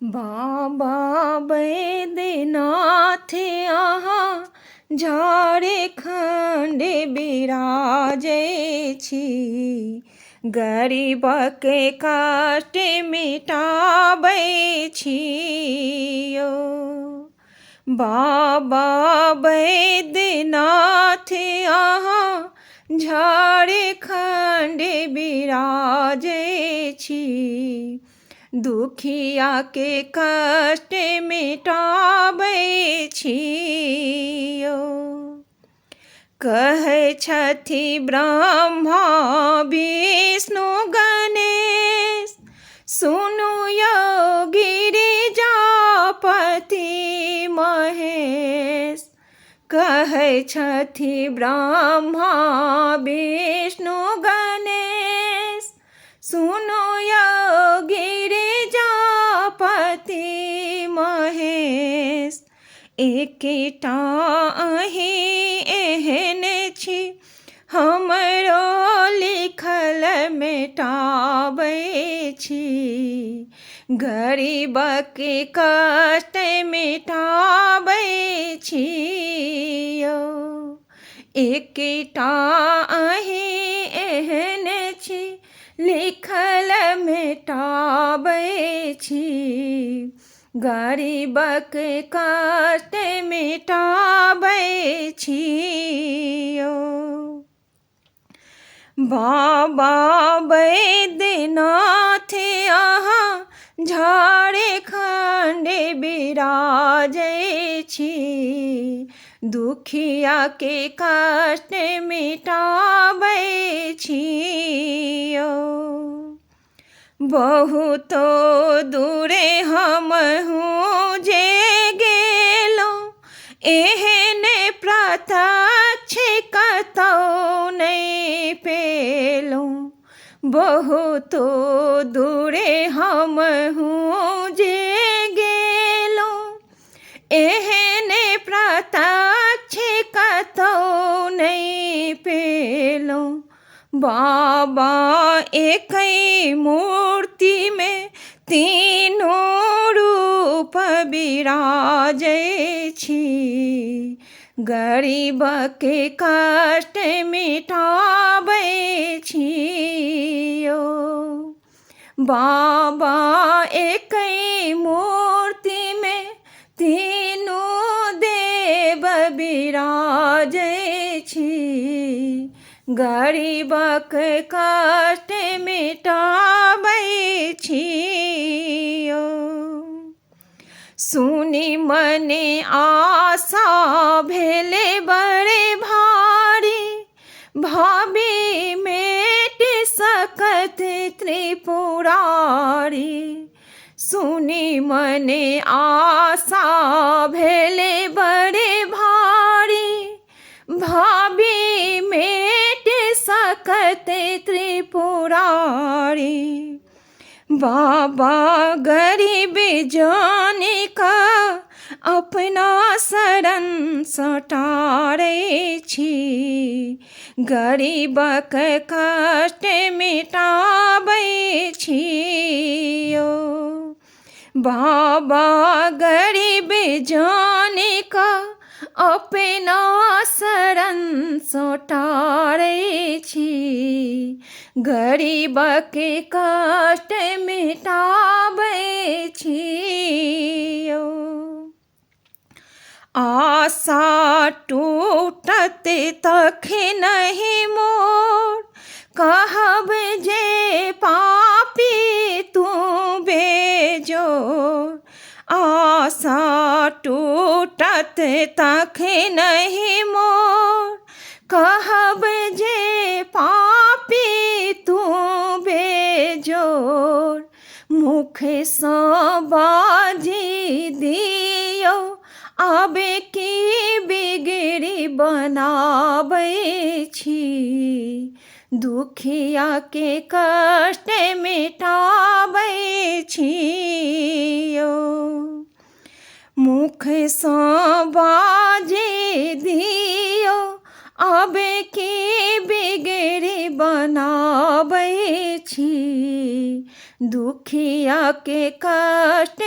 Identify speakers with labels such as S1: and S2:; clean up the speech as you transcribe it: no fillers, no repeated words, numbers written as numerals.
S1: बाबा बैद्यनाथ अहाँ झारखंड बिराजै छी। गरीबके कष्ट मिटाबै छियो। बाबा बैद्यनाथ अहाँ झारखंड बिराजै छी। दुखिया के कष्ट मिटाबै छियो। कहै छथि ब्रह्मा विष्णु गणेश, सुनु यौ गिरिजापति महेश। कहै छथि ब्रह्मा विष्णु गणेश, सुनु यौ गिरिजापति महेश। एकटा अहीं एहन छी, हमरो लिखल मेटाबै छी। गरीबके कष्ट मिटाबै छियो। एकटा अहीं एहन छी, लिखल मेटाबै छी। गरीबके कष्ट मिटाबै छियो। बाबा बैद्यनाथ अहाँ झारखंड बिराजै छी। दुखिया के कष्ट मिटाबै छियो। बहुतो दूरे हमहूँ जे गेलहुँ, एहन प्रत्यक्ष कतहु नहि पेलहुँ। बहुतो दूरे हमहूँ जे गेलहुँ, एहन प्रत्यक्ष कतहु नहि पेलहुँ। बाबा एकै मूर्ति में तीनों रूप बिराजै छी। गरीबके कष्ट मिटाबै छियो। बाबा एकै मूर्ति में तीनों देव बिराजै छी। गरीबके कष्ट मिटाबै छियो। सुनि मने आशा भेले बड़े भारी, भाभी मेट सकत त्रिपुरारी। सुनि मने आशा भेले बड़े भारी, भाभी मेट सकत त्रिपुरारी। बाबा गरीब जान का अपना शरण सटारै छी। गरीबके कष्ट मिटाबै छियो। बाबा गरीब जान का अपना शरण सटारै छी। गरीबके कष्ट मिटाबै छियो। आशा टूटत तखनहि मोर, कहब जे पापी तू बेजोर। आशा टूटत तखनहि मोर, कहब जे पापी तू बेजोर। मुख सँ बाजी दियौ, अब की बिगड़ी बनाबै छी। दुखिया के कष्ट मिटाबै छियो। मुख सँ बाजी दियौ, अब की बिगड़ी बनाबै छी। दुखिया के कष्ट